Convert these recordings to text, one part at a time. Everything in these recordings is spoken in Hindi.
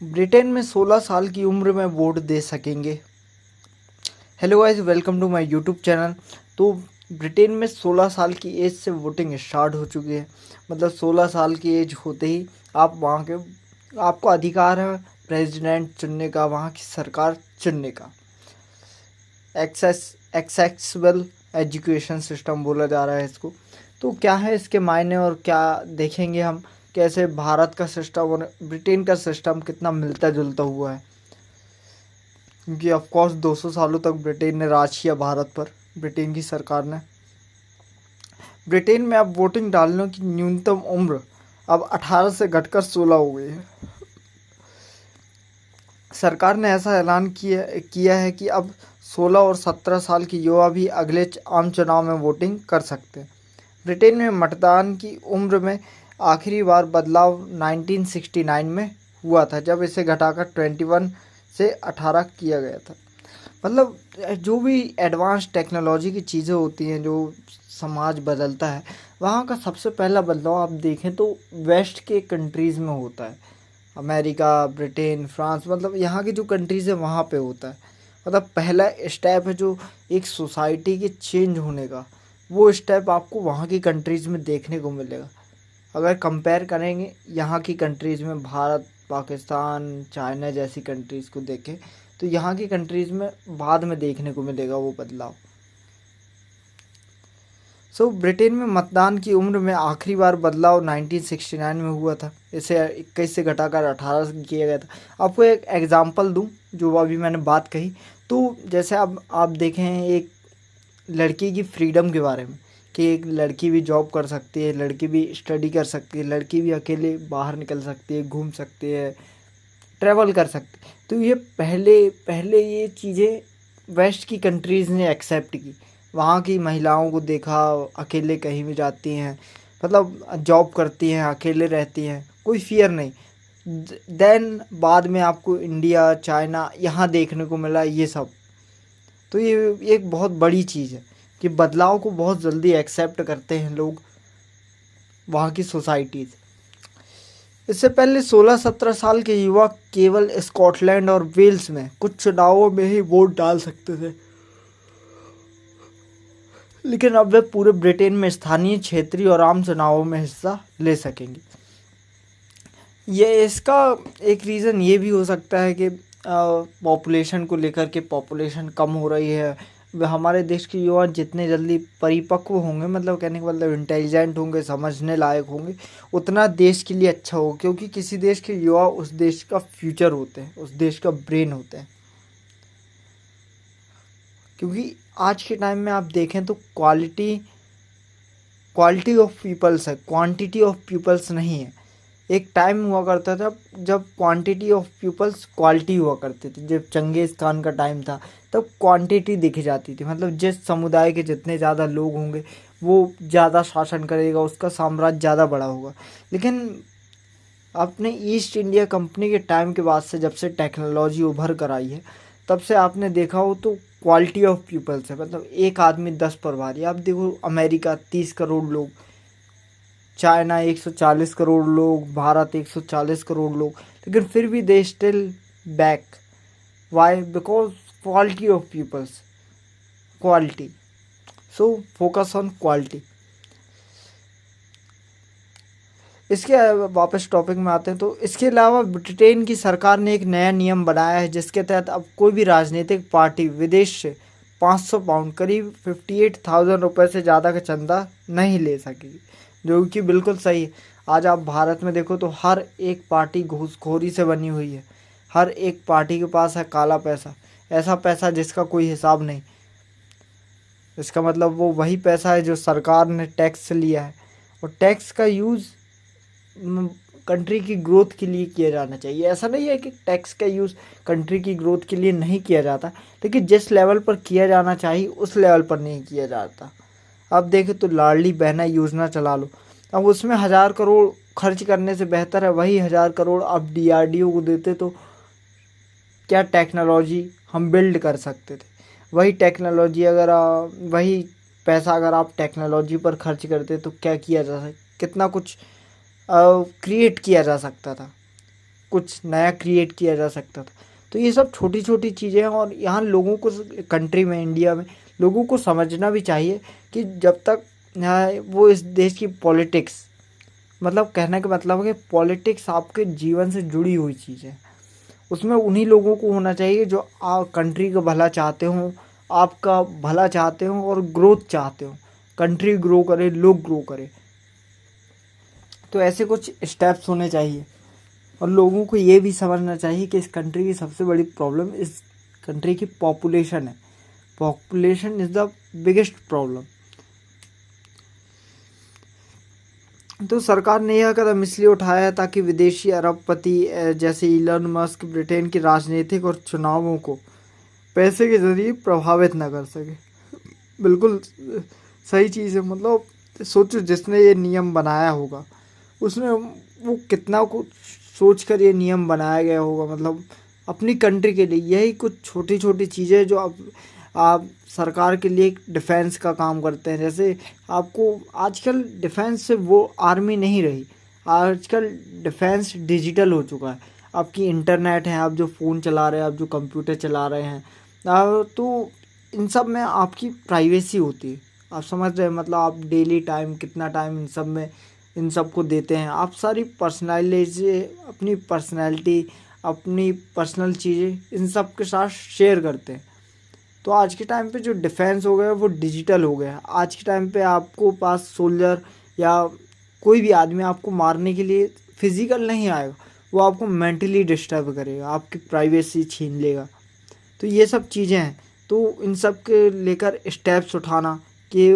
ब्रिटेन में 16 साल की उम्र में वोट दे सकेंगे। Hello guys, welcome to my YouTube channel. तो ब्रिटेन में 16 साल की एज से वोटिंग स्टार्ट हो चुकी है। मतलब 16 साल की एज होते ही आप वहाँ के आपको अधिकार है प्रेसिडेंट चुनने का, वहाँ की सरकार चुनने का। एक्सेसिबल एजुकेशन सिस्टम बोला जा रहा है इसको। तो क्या है इसके मायने और क्या देखेंगे हम, कैसे भारत का सिस्टम और ब्रिटेन का सिस्टम कितना मिलता जुलता हुआ है। क्योंकि ऑफ कोर्स 200 सालों तक ब्रिटेन ने राज किया भारत पर, ब्रिटेन की सरकार ने। ब्रिटेन में अब वोटिंग डालने की न्यूनतम उम्र अब 18 से घटकर 16 हो गई है। सरकार ने ऐसा ऐलान किया है कि अब 16 और 17 साल के युवा भी अगले आम चुनाव में वोटिंग कर सकते हैं। ब्रिटेन में मतदान की उम्र में आखिरी बार बदलाव 1969 में हुआ था, जब इसे घटाकर 21 से 18 किया गया था। मतलब जो भी एडवांस टेक्नोलॉजी की चीज़ें होती हैं, जो समाज बदलता है, वहाँ का सबसे पहला बदलाव आप देखें तो वेस्ट के कंट्रीज़ में होता है। अमेरिका, ब्रिटेन, फ्रांस, मतलब यहाँ की जो कंट्रीज़ है वहाँ पे होता है। मतलब पहला स्टेप है जो एक सोसाइटी के चेंज होने का, वो स्टेप आपको वहाँ की कंट्रीज़ में देखने को मिलेगा। अगर कंपेयर करेंगे यहाँ की कंट्रीज़ में, भारत, पाकिस्तान, चाइना जैसी कंट्रीज़ को देखें, तो यहाँ की कंट्रीज़ में बाद में देखने को मिलेगा वो बदलाव। ब्रिटेन में मतदान की उम्र में आखिरी बार बदलाव 1969 में हुआ था। इसे 21 से घटाकर 18 किया गया था। आपको एक एग्जांपल दूं, जो अभी मैंने बात कही, तो जैसे अब आप देखें एक लड़की की फ्रीडम के बारे में, कि एक लड़की भी जॉब कर सकती है, लड़की भी स्टडी कर सकती है, लड़की भी अकेले बाहर निकल सकती है, घूम सकती है, ट्रैवल कर सकती है। तो ये पहले पहले ये चीज़ें वेस्ट की कंट्रीज़ ने एक्सेप्ट की। वहाँ की महिलाओं को देखा, अकेले कहीं भी जाती हैं, मतलब जॉब करती हैं, अकेले रहती हैं, कोई फियर नहीं। देन बाद में आपको इंडिया, चाइना यहाँ देखने को मिला ये सब। तो ये एक बहुत बड़ी चीज़ है कि बदलाव को बहुत जल्दी एक्सेप्ट करते हैं लोग, वहाँ की सोसाइटीज़। इससे पहले 16-17 साल के युवा केवल स्कॉटलैंड और वेल्स में कुछ चुनावों में ही वोट डाल सकते थे, लेकिन अब वे पूरे ब्रिटेन में स्थानीय, क्षेत्रीय और आम चुनावों में हिस्सा ले सकेंगे। ये इसका एक रीज़न ये भी हो सकता है कि पॉपुलेशन को लेकर के पॉपुलेशन कम हो रही है। हमारे देश के युवा जितने जल्दी परिपक्व होंगे, मतलब कहने का मतलब इंटेलिजेंट होंगे, समझने लायक होंगे, उतना देश के लिए अच्छा होगा। क्योंकि किसी देश के युवा उस देश का फ्यूचर होते हैं, उस देश का ब्रेन होते हैं। क्योंकि आज के टाइम में आप देखें तो क्वालिटी ऑफ पीपल्स है, क्वांटिटी ऑफ पीपल्स नहीं है। एक टाइम हुआ करता था जब क्वांटिटी ऑफ पीपल्स क्वालिटी हुआ करते थे। जब चंगेज़ खान का टाइम था तब क्वांटिटी दिखी जाती थी, मतलब जिस समुदाय के जितने ज़्यादा लोग होंगे वो ज़्यादा शासन करेगा, उसका साम्राज्य ज़्यादा बड़ा होगा। लेकिन अपने ईस्ट इंडिया कंपनी के टाइम के बाद से, जब से टेक्नोलॉजी उभर कर आई है, तब से आपने देखा हो तो क्वालिटी ऑफ पीपल्स है। मतलब एक आदमी 10 प्रभारी। आप देखो अमेरिका 30 करोड़ लोग, चाइना 140 करोड़ लोग, भारत 140 करोड़ लोग, लेकिन फिर भी they still back. Why? Because quality of peoples, quality. So focus on quality. इसके वापस टॉपिक में आते हैं। तो इसके अलावा ब्रिटेन की सरकार ने एक नया नियम बनाया है, जिसके तहत अब कोई भी राजनीतिक पार्टी विदेश से 500 पाउंड, करीब 58,000 रुपये से ज़्यादा का चंदा नहीं ले सकेगी, जो कि बिल्कुल सही है। आज आप भारत में देखो तो हर एक पार्टी घूसखोरी से बनी हुई है। हर एक पार्टी के पास है काला पैसा, ऐसा पैसा जिसका कोई हिसाब नहीं। इसका मतलब वो वही पैसा है जो सरकार ने टैक्स से लिया है, और टैक्स का यूज़ कंट्री की ग्रोथ के लिए किया जाना चाहिए। ऐसा नहीं है कि टैक्स का यूज़ कंट्री की ग्रोथ के लिए नहीं किया जाता, लेकिन जिस लेवल पर किया जाना चाहिए उस लेवल पर नहीं किया जाता। अब देखें तो लाडली बहना योजना चला लो, अब उसमें 1000 करोड़ खर्च करने से बेहतर है वही 1000 करोड़ आप DRDO को देते तो क्या टेक्नोलॉजी हम बिल्ड कर सकते थे। वही टेक्नोलॉजी वही पैसा अगर आप टेक्नोलॉजी पर खर्च करते तो क्या किया जा सकता, कितना कुछ क्रिएट किया जा सकता था। कुछ नया क्रिएट किया जा सकता था। तो ये सब छोटी छोटी चीज़ें हैं और यहाँ लोगों को, कंट्री में, इंडिया में लोगों को समझना भी चाहिए कि जब तक वो इस देश की पॉलिटिक्स, मतलब कहने का मतलब है कि पॉलिटिक्स आपके जीवन से जुड़ी हुई चीज़ है, उसमें उन्हीं लोगों को होना चाहिए जो कंट्री का भला चाहते हों, आपका भला चाहते हों और ग्रोथ चाहते हों, कंट्री ग्रो करे, लोग ग्रो करे। तो ऐसे कुछ स्टेप्स होने चाहिए और लोगों को ये भी समझना चाहिए कि इस कंट्री की सबसे बड़ी प्रॉब्लम इस कंट्री की पॉपुलेशन है। Population is the biggest problem. तो सरकार ने यह कदम इसलिए उठाया है ताकि विदेशी अरबपति जैसे इलन मस्क ब्रिटेन की राजनीतिक और चुनावों को पैसे के जरिए प्रभावित न कर सके। बिल्कुल सही चीज़ है। मतलब सोचो, जिसने ये नियम बनाया होगा उसने वो कितना कुछ सोच कर ये नियम बनाया गया होगा, मतलब अपनी कंट्री के लिए। यही कुछ छोटी छोटी चीज़ें जो आप सरकार के लिए डिफेंस का काम करते हैं। जैसे आपको आजकल डिफेंस से वो आर्मी नहीं रही, आजकल डिफेंस डिजिटल हो चुका है। आपकी इंटरनेट है, आप जो फ़ोन चला रहे हैं, आप जो कंप्यूटर चला रहे हैं, तो इन सब में आपकी प्राइवेसी होती है। आप समझ रहे हैं, मतलब आप डेली टाइम कितना टाइम इन सब में, इन सब को देते हैं। आप सारी अपनी पर्सनैलिटी, अपनी पर्सनल चीज़ें इन सब के साथ शेयर करते हैं। तो आज के टाइम पे जो डिफेंस हो गया वो डिजिटल हो गया। आज के टाइम पे आपको पास सोल्जर या कोई भी आदमी आपको मारने के लिए फिजिकल नहीं आएगा, वो आपको मेंटली डिस्टर्ब करेगा, आपकी प्राइवेसी छीन लेगा। तो ये सब चीज़ें हैं। तो इन सब के लेकर स्टेप्स उठाना कि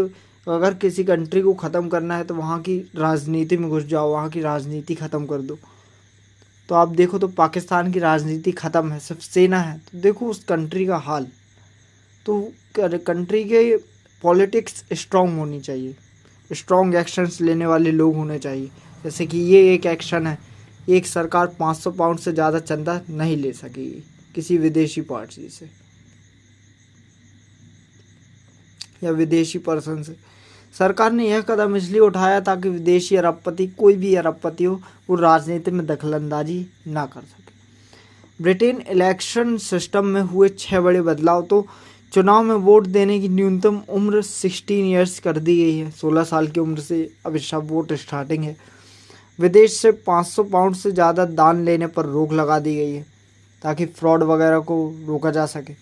अगर किसी कंट्री को ख़त्म करना है तो वहाँ की राजनीति में घुस जाओ, वहाँ की राजनीति ख़त्म कर दो। तो आप देखो तो पाकिस्तान की राजनीति ख़त्म है, सिर्फ सेना है, तो देखो उस कंट्री का हाल। तो कंट्री के पॉलिटिक्स स्ट्रॉन्ग होनी चाहिए, स्ट्रॉन्ग एक्शंस लेने वाले लोग होने चाहिए। जैसे कि ये एक एक्शन है, एक सरकार 500 पाउंड से ज़्यादा चंदा नहीं ले सकेगी किसी विदेशी पार्टी से या विदेशी पर्सन से। सरकार ने यह कदम इसलिए उठाया ताकि विदेशी अरबपति, कोई भी अरबपति हो, वो राजनीति में दखलंदाजी ना कर सके। ब्रिटेन इलेक्शन सिस्टम में हुए 6 बड़े बदलाव। तो चुनाव में वोट देने की न्यूनतम उम्र 16 ईयर्स कर दी गई है। 16 साल की उम्र से अब इसका वोट स्टार्टिंग है। विदेश से 500 पाउंड से ज़्यादा दान लेने पर रोक लगा दी गई है ताकि फ्रॉड वगैरह को रोका जा सके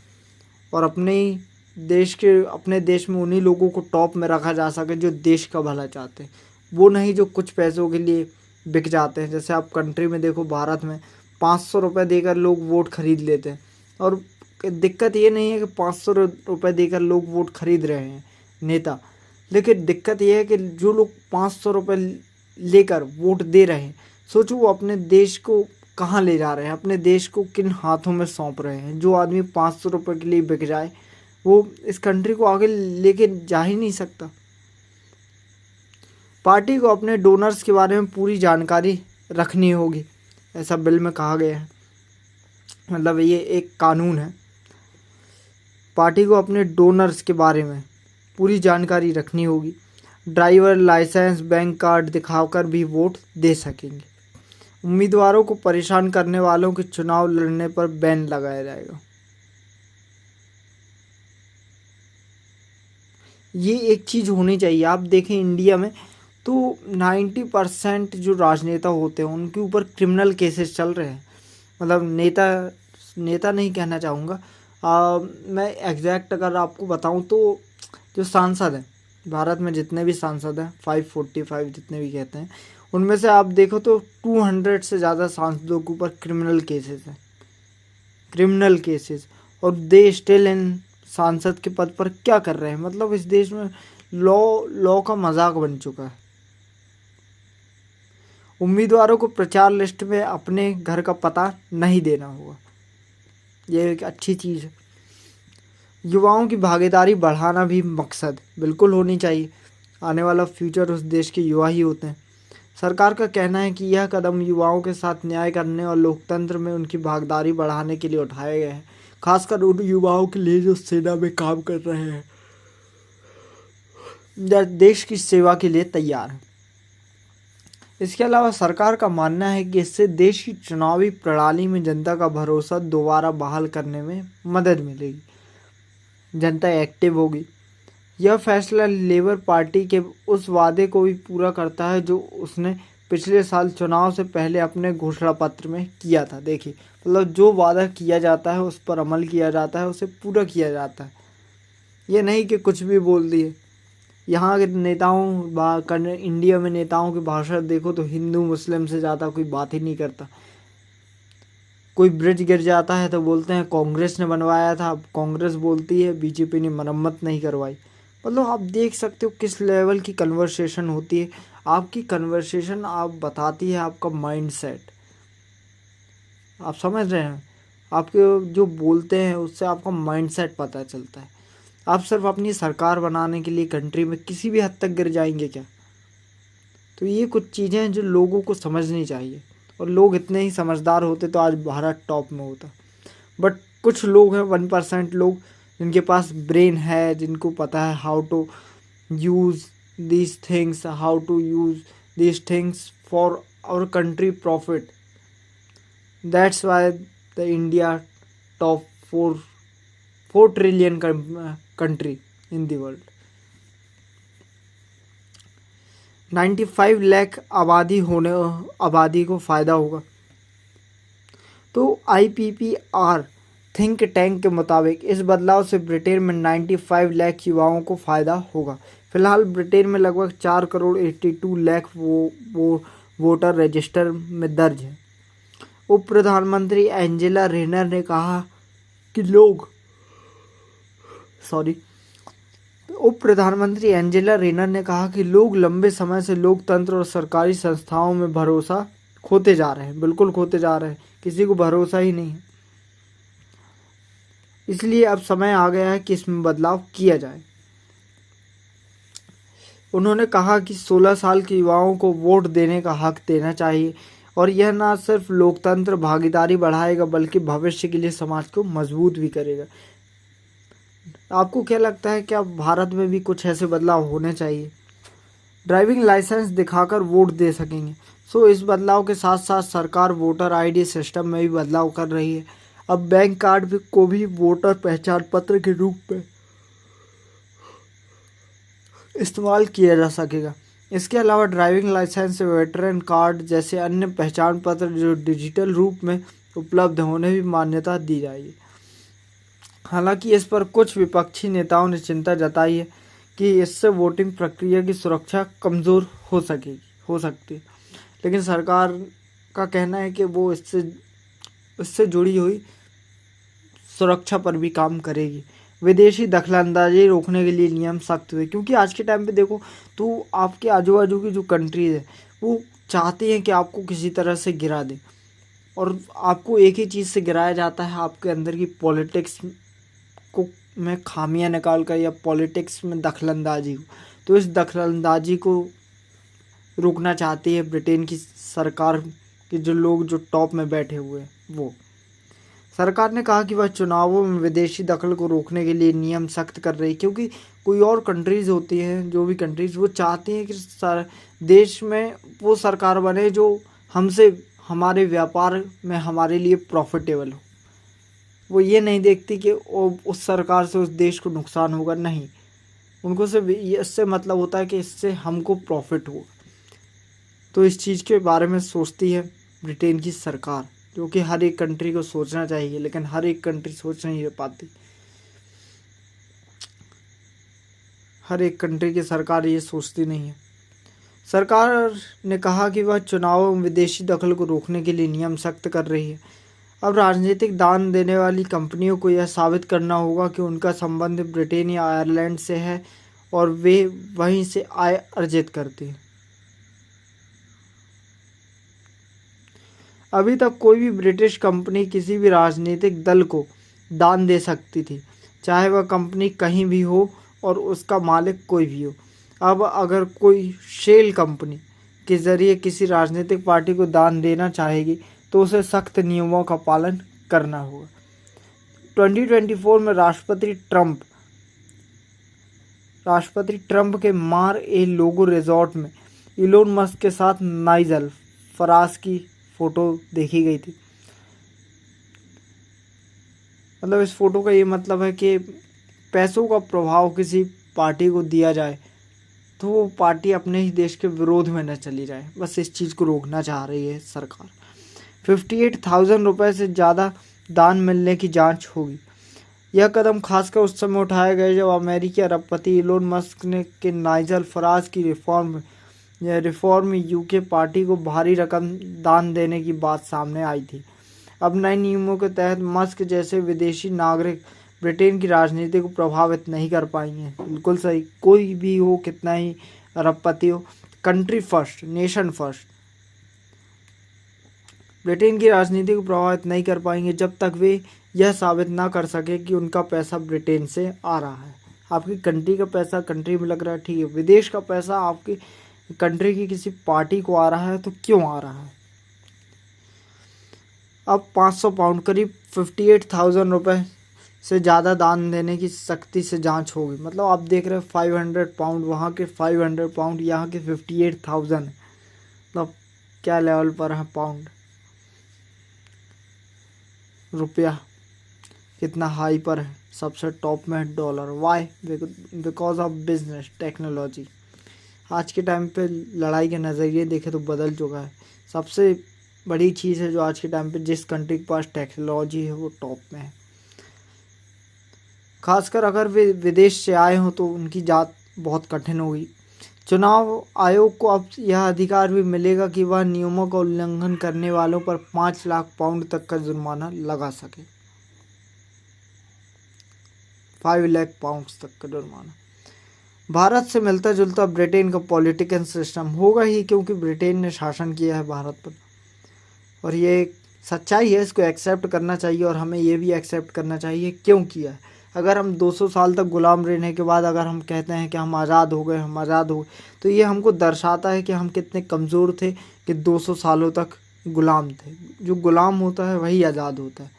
और अपने देश में उन्हीं लोगों को टॉप में रखा जा सके जो देश का भला चाहते हैं, वो नहीं जो कुछ पैसों के लिए बिक जाते हैं। जैसे आप कंट्री में देखो, भारत में 500 रुपये देकर लोग वोट खरीद लेते हैं। और दिक्कत ये नहीं है कि 500 रुपये देकर लोग वोट खरीद रहे हैं नेता, लेकिन दिक्कत ये है कि जो लोग 500 रुपये लेकर वोट दे रहे हैं, सोचो वो अपने देश को कहाँ ले जा रहे हैं, अपने देश को किन हाथों में सौंप रहे हैं। जो आदमी 500 रुपये के लिए बिक जाए वो इस कंट्री को आगे लेके जा ही नहीं सकता। पार्टी को अपने डोनर्स के बारे में पूरी जानकारी रखनी होगी, ऐसा बिल में कहा गया है। मतलब ये एक कानून है, पार्टी को अपने डोनर्स के बारे में पूरी जानकारी रखनी होगी। ड्राइवर लाइसेंस, बैंक कार्ड दिखाकर भी वोट दे सकेंगे। उम्मीदवारों को परेशान करने वालों के चुनाव लड़ने पर बैन लगाया जाएगा। ये एक चीज़ होनी चाहिए। आप देखें इंडिया में तो 90% जो राजनेता होते हैं उनके ऊपर क्रिमिनल केसेस चल रहे हैं। मतलब नेता नहीं कहना चाहूँगा, मैं एग्जैक्ट अगर आपको बताऊं तो जो सांसद हैं भारत में, जितने भी सांसद हैं 545 जितने भी कहते हैं, उनमें से आप देखो तो 200 से ज़्यादा सांसदों के ऊपर क्रिमिनल केसेस हैं, क्रिमिनल केसेस। और दे स्टिल इन सांसद के पद पर क्या कर रहे हैं। मतलब इस देश में लॉ का मजाक बन चुका है। उम्मीदवारों को प्रचार लिस्ट में अपने घर का पता नहीं देना होगा, ये एक अच्छी चीज़ है। युवाओं की भागीदारी बढ़ाना भी मकसद बिल्कुल होनी चाहिए। आने वाला फ्यूचर उस देश के युवा ही होते हैं। सरकार का कहना है कि यह कदम युवाओं के साथ न्याय करने और लोकतंत्र में उनकी भागीदारी बढ़ाने के लिए उठाए गए हैं, खासकर उन युवाओं के लिए जो सेना में काम कर रहे हैं या देश की सेवा के लिए तैयार हैं। इसके अलावा सरकार का मानना है कि इससे देश की चुनावी प्रणाली में जनता का भरोसा दोबारा बहाल करने में मदद मिलेगी, जनता एक्टिव होगी। यह फैसला लेबर पार्टी के उस वादे को भी पूरा करता है जो उसने पिछले साल चुनाव से पहले अपने घोषणा पत्र में किया था। देखिए, मतलब जो वादा किया जाता है उस पर अमल किया जाता है, उसे पूरा किया जाता है। ये नहीं कि कुछ भी बोल दिए। यहाँ के नेताओं इंडिया में नेताओं की भाषा देखो तो हिंदू मुस्लिम से ज़्यादा कोई बात ही नहीं करता। कोई ब्रिज गिर जाता है तो बोलते हैं कांग्रेस ने बनवाया था, अब कांग्रेस बोलती है बीजेपी ने मरम्मत नहीं करवाई। मतलब आप देख सकते हो किस लेवल की कन्वर्सेशन होती है। आपकी कन्वर्सेशन आप बताती है आपका माइंडसेट। आप समझ रहे हैं, आपके जो बोलते हैं उससे आपका माइंडसेट पता चलता है। आप सिर्फ अपनी सरकार बनाने के लिए कंट्री में किसी भी हद तक गिर जाएंगे क्या? तो ये कुछ चीज़ें हैं जो लोगों को समझनी चाहिए, और लोग इतने ही समझदार होते तो आज भारत टॉप में होता। बट कुछ लोग हैं 1% लोग जिनके पास ब्रेन है, जिनको पता है how to use these things, how to use these things for our country profit. That's why the India top 4 trillion country in the world। 95 lakh आबादी को फ़ायदा होगा। तो IPPR थिंक टैंक के मुताबिक इस बदलाव से ब्रिटेन में 95 लाख युवाओं को फ़ायदा होगा। फिलहाल ब्रिटेन में लगभग 4 करोड़ 82 लाख वोटर रजिस्टर में दर्ज है। उप प्रधानमंत्री एंजेला रेनर ने कहा कि उप प्रधानमंत्री एंजेला रेनर ने कहा कि लोग लंबे समय से लोकतंत्र और सरकारी संस्थाओं में भरोसा खोते जा रहे हैं, बिल्कुल खोते जा रहे हैं, किसी को भरोसा ही नहीं है। इसलिए अब समय आ गया है कि इसमें बदलाव किया जाए। उन्होंने कहा कि 16 साल के युवाओं को वोट देने का हक देना चाहिए, और यह न सिर्फ लोकतंत्र भागीदारी बढ़ाएगा बल्कि भविष्य के लिए समाज को मजबूत भी करेगा। आपको क्या लगता है, क्या भारत में भी कुछ ऐसे बदलाव होने चाहिए? ड्राइविंग लाइसेंस दिखाकर वोट दे सकेंगे। इस बदलाव के साथ साथ सरकार वोटर ID सिस्टम में भी बदलाव कर रही है। अब बैंक कार्ड को भी वोटर पहचान पत्र के रूप में इस्तेमाल किया जा सकेगा। इसके अलावा ड्राइविंग लाइसेंस, वेटरन कार्ड जैसे अन्य पहचान पत्र जो डिजिटल रूप में उपलब्ध होने भी मान्यता दी जाएगी। हालांकि इस पर कुछ विपक्षी नेताओं ने चिंता जताई है कि इससे वोटिंग प्रक्रिया की सुरक्षा कमज़ोर हो सकती है, लेकिन सरकार का कहना है कि वो इससे जुड़ी हुई सुरक्षा पर भी काम करेगी। विदेशी दखलंदाजी रोकने के लिए नियम सख्त हुए, क्योंकि आज के टाइम पे देखो तो आपके आजू बाजू की जो कंट्रीज है वो चाहती हैं कि आपको किसी तरह से गिरा दें, और आपको एक ही चीज़ से गिराया जाता है, आपके अंदर की पॉलिटिक्स को में खामियां निकाल कर या पॉलिटिक्स में दखलंदाजी हो। तो इस दखलंदाजी को रोकना चाहती है ब्रिटेन की सरकार के जो लोग जो टॉप में बैठे हुए हैं। वो सरकार ने कहा कि वह चुनावों में विदेशी दखल को रोकने के लिए नियम सख्त कर रही है, क्योंकि कोई और कंट्रीज़ होती हैं, जो भी कंट्रीज़ वो चाहती हैं कि देश में वो सरकार बने जो हमारे व्यापार में हमारे लिए प्रॉफिटेबल हो। वो ये नहीं देखती कि उस सरकार से उस देश को नुकसान होगा, नहीं, उनको सिर्फ इससे मतलब होता है कि इससे हमको प्रॉफिट होगा। तो इस चीज़ के बारे में सोचती है ब्रिटेन की सरकार, जो कि हर एक कंट्री को सोचना चाहिए, लेकिन हर एक कंट्री सोच नहीं पाती। हर एक कंट्री की सरकार ये सोचती नहीं है। सरकार ने कहा कि वह चुनावों में विदेशी दखल को रोकने के लिए नियम सख्त कर रही है। अब राजनीतिक दान देने वाली कंपनियों को यह साबित करना होगा कि उनका संबंध ब्रिटेन या आयरलैंड से है और वे वहीं से आय अर्जित करते हैं। अभी तक कोई भी ब्रिटिश कंपनी किसी भी राजनीतिक दल को दान दे सकती थी, चाहे वह कंपनी कहीं भी हो और उसका मालिक कोई भी हो। अब अगर कोई शेल कंपनी के ज़रिए किसी राजनीतिक पार्टी को दान देना चाहेगी तो उसे सख्त नियमों का पालन करना होगा। 2024 में राष्ट्रपति ट्रंप के मार ए लोगो रिजॉर्ट में इलोन मस्क के साथ नाइजल फराज की फ़ोटो देखी गई थी। मतलब इस फ़ोटो का ये मतलब है कि पैसों का प्रभाव किसी पार्टी को दिया जाए तो वो पार्टी अपने ही देश के विरोध में न चली जाए, बस इस चीज़ को रोकना चाह रही है सरकार। 58,000 रुपये से ज़्यादा दान मिलने की जांच होगी। यह कदम खासकर उस समय उठाया गया जब अमेरिकी अरबपति इलोन मस्क ने के नाइजल फराज की रिफॉर्म यूके पार्टी को भारी रकम दान देने की बात सामने आई थी। अब नए नियमों के तहत मस्क जैसे विदेशी नागरिक ब्रिटेन की राजनीति को प्रभावित नहीं कर पाएंगे। बिल्कुल सही, कोई भी हो, कितना ही अरबपति हो, country first, nation first. Britain की राजनीति को प्रभावित नहीं कर पाएंगे जब तक वे यह साबित ना कर सके कि उनका पैसा ब्रिटेन से आ रहा है। आपकी कंट्री का पैसा कंट्री में लग रहा है, ठीक है, विदेश का पैसा आपकी कंट्री की किसी पार्टी को आ रहा है तो क्यों आ रहा है। अब 500 पाउंड करीब 58,000 रुपये से ज़्यादा दान देने की सख्ती से जांच होगी। मतलब आप देख रहे हैं 500 पाउंड, वहाँ के 500 पाउंड, यहाँ के 58,000। मतलब क्या लेवल पर है पाउंड, रुपया कितना हाई पर है, सबसे टॉप में है dollar. Why? Because of business technology. आज के टाइम पे लड़ाई के नज़रिए देखे तो बदल चुका है। सबसे बड़ी चीज़ है जो आज के टाइम पे जिस कंट्री के पास टेक्नोलॉजी है वो टॉप में है। खासकर अगर वे विदेश से आए हों तो उनकी जात बहुत कठिन होगी। चुनाव आयोग को अब यह अधिकार भी मिलेगा कि वह नियमों का उल्लंघन करने वालों पर 5 लाख पाउंड तक का जुर्माना लगा सके। 5 लाख पाउंड तक का जुर्माना। भारत से मिलता जुलता ब्रिटेन का पॉलिटिकल सिस्टम होगा ही, क्योंकि ब्रिटेन ने शासन किया है भारत पर, और ये एक सच्चाई है, इसको एक्सेप्ट करना चाहिए। और हमें ये भी एक्सेप्ट करना चाहिए क्यों किया है। अगर हम 200 साल तक गुलाम रहने के बाद अगर हम कहते हैं कि हम आज़ाद हो गए, हम आज़ाद हो गए, तो ये हमको दर्शाता है कि हम कितने कमज़ोर थे कि 200 सालों तक गुलाम थे। जो गुलाम होता है वही आज़ाद होता है।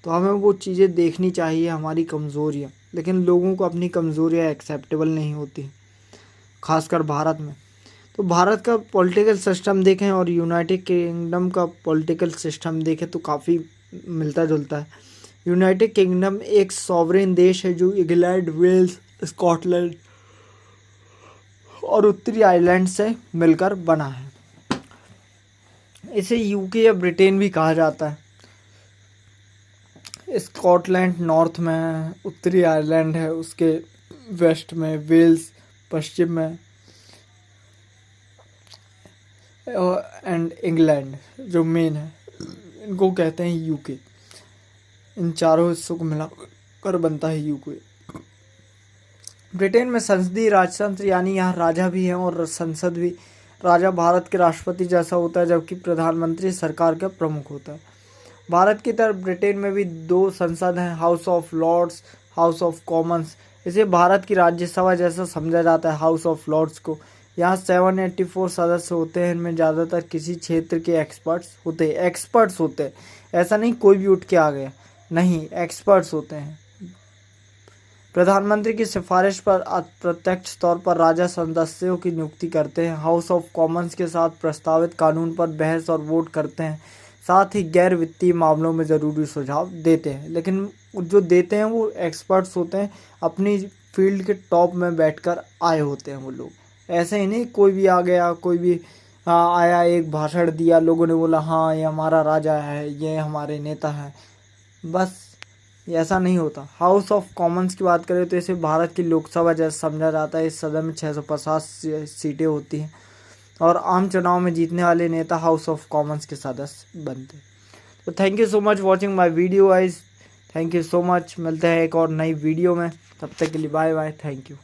तो हमें वो चीज़ें देखनी चाहिए, हमारी कमज़ोरियाँ। लेकिन लोगों को अपनी कमज़ोरियाँ एक्सेप्टेबल नहीं होती, खासकर भारत में। तो भारत का पॉलिटिकल सिस्टम देखें और यूनाइटेड किंगडम का पॉलिटिकल सिस्टम देखें तो काफ़ी मिलता जुलता है। यूनाइटेड किंगडम एक सॉवरेन देश है जो इंग्लैंड, वेल्स, स्कॉटलैंड और उत्तरी आयरलैंड से मिलकर बना है। इसे यूके या ब्रिटेन भी कहा जाता है। स्कॉटलैंड नॉर्थ में है, उत्तरी आयरलैंड है उसके वेस्ट में, वेल्स पश्चिम में, एंड इंग्लैंड जो मेन है, इनको कहते हैं यूके। इन चारों हिस्सों को मिलाकर बनता है यूके। ब्रिटेन में संसदीय राजतंत्र, यानी यहाँ राजा भी हैं और संसद भी। राजा भारत के राष्ट्रपति जैसा होता है, जबकि प्रधानमंत्री सरकार का प्रमुख होता है। भारत की तरह ब्रिटेन में भी 2 संसद हैं, House of Lords, House of Commons. इसे भारत की राज्यसभा जैसा समझा जाता है हाउस ऑफ लॉर्ड्स को। यहाँ 784 सदस्य होते हैं। इनमें ज़्यादातर किसी क्षेत्र के एक्सपर्ट्स होते हैं। ऐसा नहीं कोई भी उठ के आ गया, नहीं, एक्सपर्ट्स होते हैं। प्रधानमंत्री की सिफारिश पर अप्रत्यक्ष तौर पर राजा सदस्यों की नियुक्ति करते हैं। हाउस ऑफ कॉमन्स के साथ प्रस्तावित कानून पर बहस और वोट करते हैं। साथ ही गैर वित्तीय मामलों में ज़रूरी सुझाव देते हैं। लेकिन जो देते हैं वो एक्सपर्ट्स होते हैं, अपनी फील्ड के टॉप में बैठकर आए होते हैं वो लोग। ऐसे ही नहीं कोई भी आ गया, कोई भी आया, एक भाषण दिया, लोगों ने बोला हाँ ये हमारा राजा है, ये हमारे नेता हैं, बस ऐसा नहीं होता। हाउस ऑफ कॉमन्स की बात करें तो इसे भारत की लोकसभा जैसा समझा जाता है। इस सदन में 650 सीटें होती हैं और आम चुनाव में जीतने वाले नेता हाउस ऑफ कॉमन्स के सदस्य बनते हैं। तो thank you so much watching my video guys, thank you so much. मिलते हैं एक और नई वीडियो में, तब तक के लिए बाय बाय, थैंक यू।